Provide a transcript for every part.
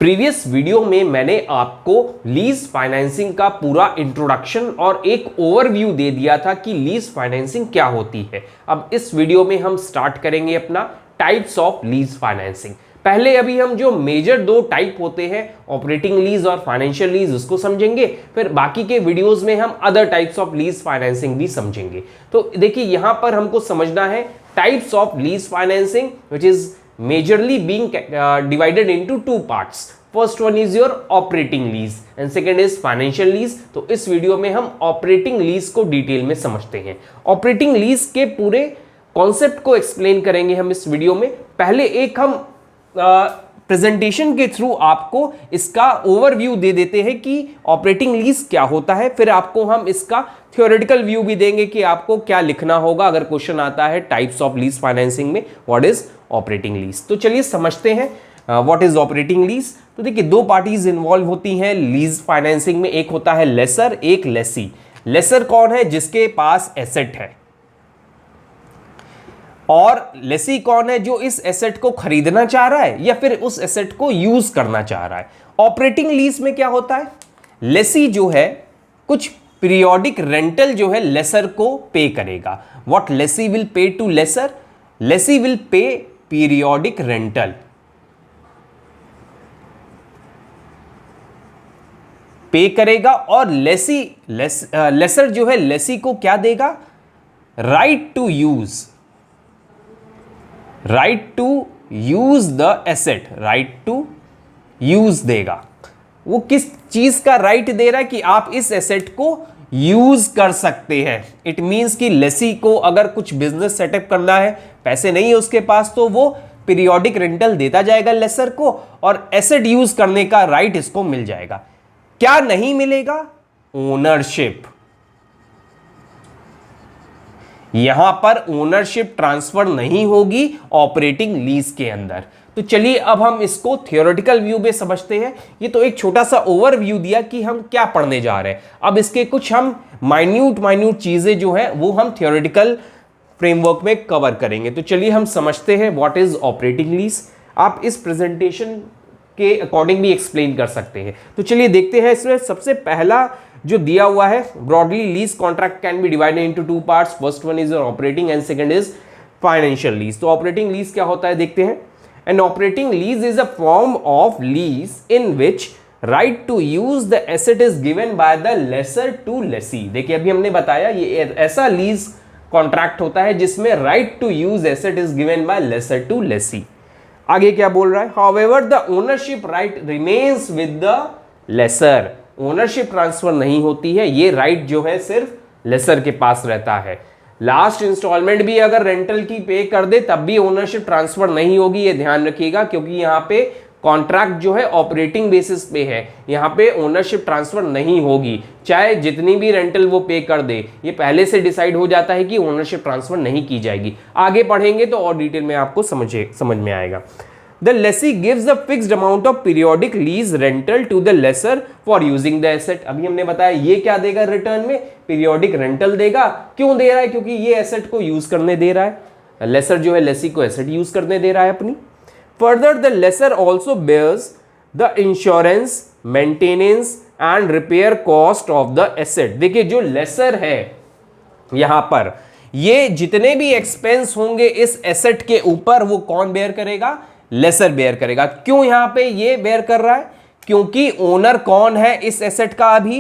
Previous video में मैंने आपको लीज फाइनेंसिंग का पूरा इंट्रोडक्शन और एक ओवरव्यू दे दिया था कि लीज फाइनेंसिंग क्या होती है। अब इस वीडियो में हम स्टार्ट करेंगे अपना टाइप्स ऑफ लीज फाइनेंसिंग। पहले अभी हम जो मेजर दो टाइप होते हैं ऑपरेटिंग लीज और फाइनेंशियल लीज उसको समझेंगे, फिर बाकी के वीडियोस में हम other types of lease financing भी समझेंगे। तो देखिए यहां पर हमको समझना है types of lease financing which is majorly being divided into two parts. First one is your operating lease and second is financial lease. तो इस वीडियो में हम ऑपरेटिंग लीज को डिटेल में समझते हैं। ऑपरेटिंग लीज के पूरे कॉन्सेप्ट को एक्सप्लेन करेंगे हम इस वीडियो में। पहले एक हम प्रेजेंटेशन के थ्रू आपको इसका ओवरव्यू दे देते हैं कि ऑपरेटिंग लीज क्या होता है, फिर आपको हम इसका थ्योरेटिकल व्यू भी देंगे कि आपको क्या लिखना होगा अगर क्वेश्चन आता है टाइप्स ऑफ लीज फाइनेंसिंग में व्हाट इज ऑपरेटिंग लीज। तो चलिए समझते हैं व्हाट इज ऑपरेटिंग लीज। तो देखिए दो पार्टीज इन्वॉल्व होती हैं लीज फाइनेंसिंग में, एक होता है लेसर, एक लेसी। लेसर कौन है? जिसके पास एसेट है, और लेसी कौन है? जो इस एसेट को खरीदना चाह रहा है या फिर उस एसेट को यूज करना चाह रहा है। ऑपरेटिंग लीज में क्या होता है? लेसी जो है कुछ पीरियोडिक रेंटल जो है लेसर को पे करेगा। What lessee will pay to lessor? Lessee will pay periodic rental, pay करेगा, और लेसर जो है लेसी को क्या देगा? Right to use, right to use the asset, right to use देगा। वो किस चीज का राइट दे रहा है? कि आप इस एसेट को यूज कर सकते हैं। इट मींस कि लेसी को अगर कुछ बिजनेस सेटअप करना है, पैसे नहीं है उसके पास, तो वो पीरियोडिक रेंटल देता जाएगा लेसर को और एसेट यूज करने का राइट इसको मिल जाएगा। क्या नहीं मिलेगा? ओनरशिप। यहां पर ओनरशिप ट्रांसफर नहीं होगी ऑपरेटिंग लीज के अंदर। तो चलिए अब हम इसको थियोरेटिकल व्यू में समझते हैं। ये तो एक छोटा सा ओवरव्यू दिया कि हम क्या पढ़ने जा रहे हैं। अब इसके कुछ हम माइन्यूट चीजें जो है वो हम थियोरेटिकल फ्रेमवर्क में कवर करेंगे। तो चलिए हम समझते हैं व्हाट इज ऑपरेटिंग लीज। आप इस प्रेजेंटेशन के अकॉर्डिंग भी एक्सप्लेन कर सकते हैं। तो चलिए देखते हैं। इसमें सबसे पहला जो दिया हुआ है, broadly lease contract can be divided into two parts. First one is operating and second is financial lease. तो ऑपरेटिंग लीज क्या होता है देखते हैं। An operating lease is a form of lease in which right to use the asset is given by the lessor to lessee। देखिए अभी हमने बताया ये ऐसा लीज कॉन्ट्रैक्ट होता है जिसमें right to use asset is given by lessor to lessee। आगे क्या बोल रहा है? However the ownership right remains with the lessor। Ownership transfer नहीं होती है, ये राइट जो है सिर्फ लेसर के पास रहता है। लास्ट इंस्टॉलमेंट भी अगर रेंटल की पे कर दे तब भी ओनरशिप ट्रांसफर नहीं होगी, ये ध्यान रखिएगा, क्योंकि यहाँ पे कॉन्ट्रैक्ट जो है ऑपरेटिंग बेसिस पे है। यहाँ पे ओनरशिप ट्रांसफर नहीं होगी, चाहे जितनी भी रेंटल वो पे कर दे, ये पहले से डिसाइड हो जाता है कि ओनरशिप ट्रांसफर नहीं की जाएगी। आगे पढ़ेंगे तो और डिटेल में आपको समझ में आएगा। The lessee gives a fixed amount of periodic lease rental to the lessor for using the asset। अभी हमने बताया ये क्या देगा रिटर्न में? पीरियोडिक रेंटल देगा। क्यों दे रहा है? क्योंकि ये एसेट को यूज करने दे रहा है। लेसर जो है लेसी को एसेट यूज करने दे रहा है अपनी। Further the lessor also bears the insurance, maintenance and repair cost of the asset. देखिए जो लेसर है यहां पर, ये जितने भी एक्सपेंस होंगे इस एसेट के ऊपर वो कौन बेयर करेगा? लेसर बेयर करेगा। क्यों यहां पे ये बेयर कर रहा है? क्योंकि ओनर कौन है इस एसेट का? अभी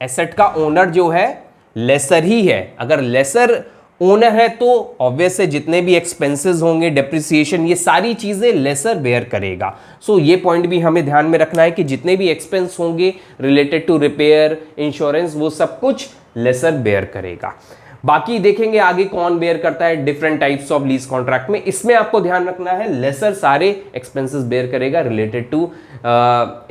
एसेट का ओनर जो है लेसर ही है। अगर लेसर ओनर है तो ऑब्वियस है जितने भी एक्सपेंसेस होंगे, डेप्रिसिएशन, ये सारी चीजें लेसर बेयर करेगा। सो ये पॉइंट भी हमें ध्यान में रखना है कि जितने भी एक्सपेंस होंगे रिलेटेड टू रिपेयर, इंश्योरेंस, वो सब कुछ लेसर बेयर करेगा। बाकी देखेंगे आगे कौन बेयर करता है different types of lease contract में। इसमें आपको ध्यान रखना है लेसर सारे एक्सपेंसेस बेयर करेगा related to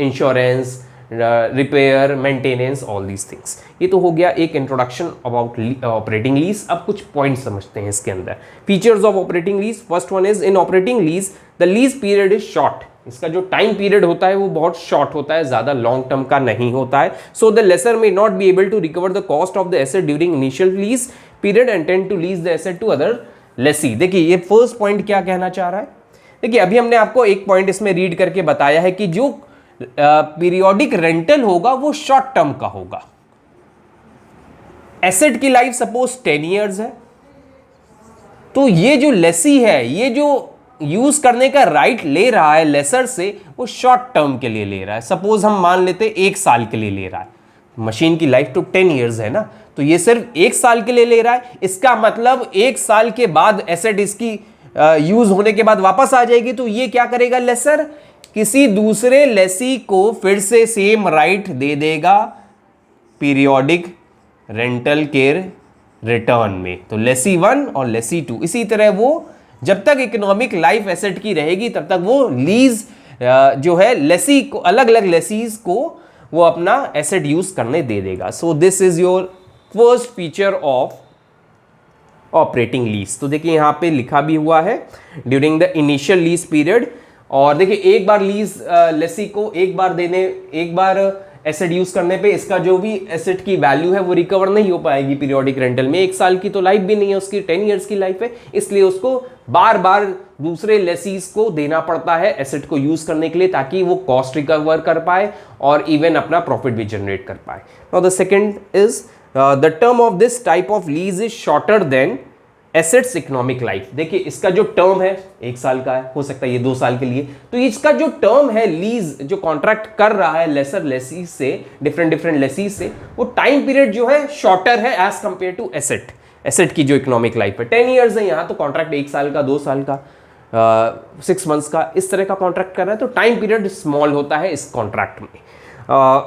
insurance, repair, maintenance, all these things. ये तो हो गया एक इंट्रोडक्शन अबाउट ऑपरेटिंग लीज। अब कुछ पॉइंट समझते हैं इसके अंदर। Features of operating lease. First one is in operating lease the lease period is short. इसका जो टाइम पीरियड होता है वो बहुत शॉर्ट होता है, ज्यादा लॉन्ग टर्म का नहीं होता है। So the lessor may not be able to recover the cost of the asset during initial lease period and tend to lease the asset to other lessee. देखिए ये फर्स्ट पॉइंट क्या कहना चाह रहा है। देखिए अभी हमने आपको एक पॉइंट इसमें रीड करके बताया है कि जो पीरियोडिक रेंटल होगा वो शॉर्ट टर्म का होगा। एसेट की लाइफ सपोज 10 ईयर्स है, तो ये जो लेसी है, ये जो यूज करने का राइट ले रहा है लेसर से, वो शॉर्ट टर्म के लिए ले रहा है। सपोज हम मान लेते 1 साल के लिए ले रहा है, मशीन की लाइफ तो 10 ईयर्स है ना, तो ये सिर्फ 1 साल के लिए ले रहा है। इसका मतलब 1 साल के बाद एसेट इसकी यूज होने के बाद वापस आ जाएगी, तो ये क्या करेगा लेसर, किसी दूसरे लेसी को फिर से सेम राइट दे देगा पीरियोडिक रेंटल के रिटर्न में। तो लेसी 1 और लेसी 2, इसी तरह वो जब तक इकोनॉमिक लाइफ एसेट की रहेगी तब तक वो लीज जो है लेसी को, अलग अलग लेसीज को वो अपना एसेट यूज करने दे देगा। So this is your first feature of operating lease. तो देखिए यहां पे लिखा भी हुआ है during the initial lease period, और देखिए एक बार लीज लेसी को एक बार एसेट यूज करने पे इसका जो भी एसेट की वैल्यू है वो रिकवर नहीं हो पाएगी पीरियोडिक रेंटल में। 1 साल की तो लाइफ भी नहीं है उसकी, 10 ईयर्स की लाइफ है, इसलिए उसको बार बार दूसरे लेसीज को देना पड़ता है एसेट को यूज करने के लिए, ताकि वो कॉस्ट रिकवर कर पाए और इवन अपना प्रॉफिट भी जनरेट कर पाए। Now the second is the term of this type of lease is shorter than assets economic life. देखिए इसका जो टर्म है 1 साल का है, हो सकता है ये 2 साल के लिए, तो इसका जो टर्म है लीज जो कॉन्ट्रैक्ट कर रहा है लेसर लेसी से, डिफरेंट लेसी से, वो टाइम पीरियड जो है शॉर्टर है एज कंपेयर टू एसेट की जो इकोनॉमिक लाइफ है 10 ईयर्स है। यहाँ तो कॉन्ट्रैक्ट 1 साल का, 2 साल का, 6 मंथ्स का, इस तरह का कॉन्ट्रैक्ट कर रहा है, तो टाइम पीरियड स्मॉल होता है इस कॉन्ट्रैक्ट में।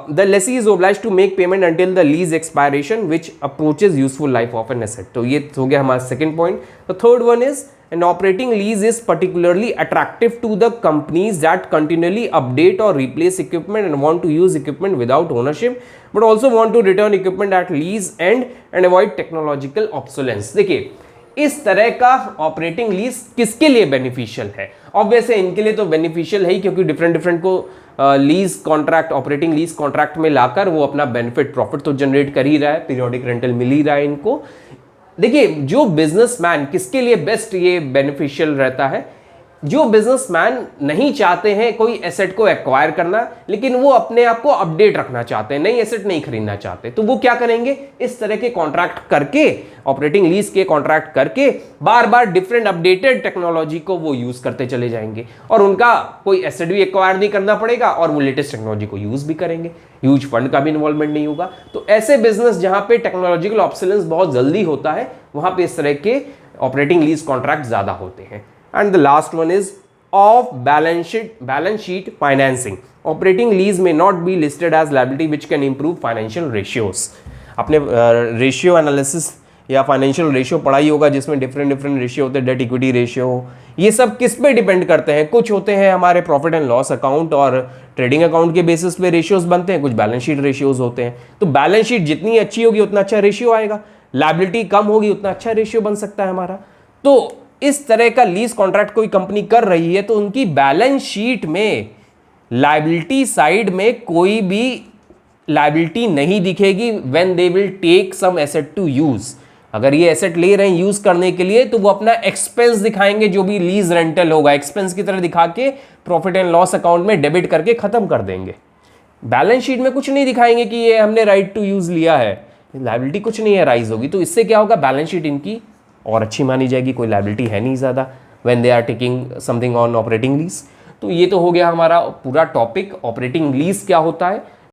The lessee is obliged to make payment until the lease expiration which approaches useful life of an asset. तो ये हो गया हमारा second point. The third one is an operating lease is particularly attractive to the companies that continually update or replace equipment and want to use equipment without ownership but also want to return equipment at lease and avoid technological obsolescence. देखिए इस तरह का operating lease किसके लिए beneficial है? Obviously इनके लिए तो बेनिफिशियल है ही, क्योंकि डिफरेंट को lease contract, operating lease contract में लाकर वो अपना बेनिफिट प्रॉफिट तो जनरेट कर ही रहा है, पीरियोडिक रेंटल मिल ही रहा है इनको। देखिए जो बिजनेसमैन, किसके लिए बेस्ट ये बेनिफिशियल रहता है? जो बिजनेसमैन नहीं चाहते हैं कोई एसेट को एक्वायर करना, लेकिन वो अपने आप को अपडेट रखना चाहते हैं, नई एसेट नहीं खरीदना चाहते, तो वो क्या करेंगे, इस तरह के कॉन्ट्रैक्ट करके, ऑपरेटिंग लीज के कॉन्ट्रैक्ट करके बार बार डिफरेंट अपडेटेड टेक्नोलॉजी को वो यूज करते चले जाएंगे, और उनका कोई एसेट भी एक्वायर नहीं करना पड़ेगा और वो लेटेस्ट टेक्नोलॉजी को यूज भी करेंगे, ह्यूज फंड का भी इन्वॉल्वमेंट नहीं होगा। तो ऐसे बिजनेस जहां पे टेक्नोलॉजिकल ऑब्सोलेंस बहुत जल्दी होता है, वहां पे इस तरह के ऑपरेटिंग लीज कॉन्ट्रैक्ट ज्यादा होते हैं। And the last one is off balance sheet financing. Operating lease may not be listed as liability which can improve financial ratios. आपने रेशियो एनालिसिस या फाइनेंशियल रेशियो पढ़ाई होगा, जिसमें डिफरेंट रेशियो होते हैं, डेट इक्विटी रेशियो, ये सब किस पे डिपेंड करते हैं? कुछ होते हैं हमारे प्रॉफिट एंड लॉस अकाउंट और ट्रेडिंग अकाउंट के बेसिस पे रेशियोज बनते हैं, कुछ बैलेंस शीट रेशियोज होते हैं। तो बैलेंस शीट जितनी अच्छी होगी उतना अच्छा रेशियो आएगा, लायबिलिटी कम होगी उतना अच्छा रेशियो बन सकता है हमारा। तो इस तरह का लीज कॉन्ट्रैक्ट कोई कंपनी कर रही है तो उनकी बैलेंस शीट में लायबिलिटी साइड में कोई भी लायबिलिटी नहीं दिखेगी when they will take some asset to use. अगर ये एसेट ले रहे हैं यूज करने के लिए तो वो अपना एक्सपेंस दिखाएंगे, जो भी लीज रेंटल होगा एक्सपेंस की तरह दिखा के प्रॉफिट एंड लॉस अकाउंट में डेबिट करके खत्म कर देंगे। बैलेंस शीट में कुछ नहीं दिखाएंगे कि ये हमने राइट टू यूज लिया है, लायबिलिटी कुछ नहीं है राइज होगी। तो इससे क्या होगा, बैलेंस शीट इनकी और अच्छी मानी जाएगी, कोई लायबिलिटी है नहीं ज़्यादा when they are taking something on operating lease. तो ये तो हो गया हमारा पूरा टॉपिक, ऑपरेटिंग लीज क्या होता है।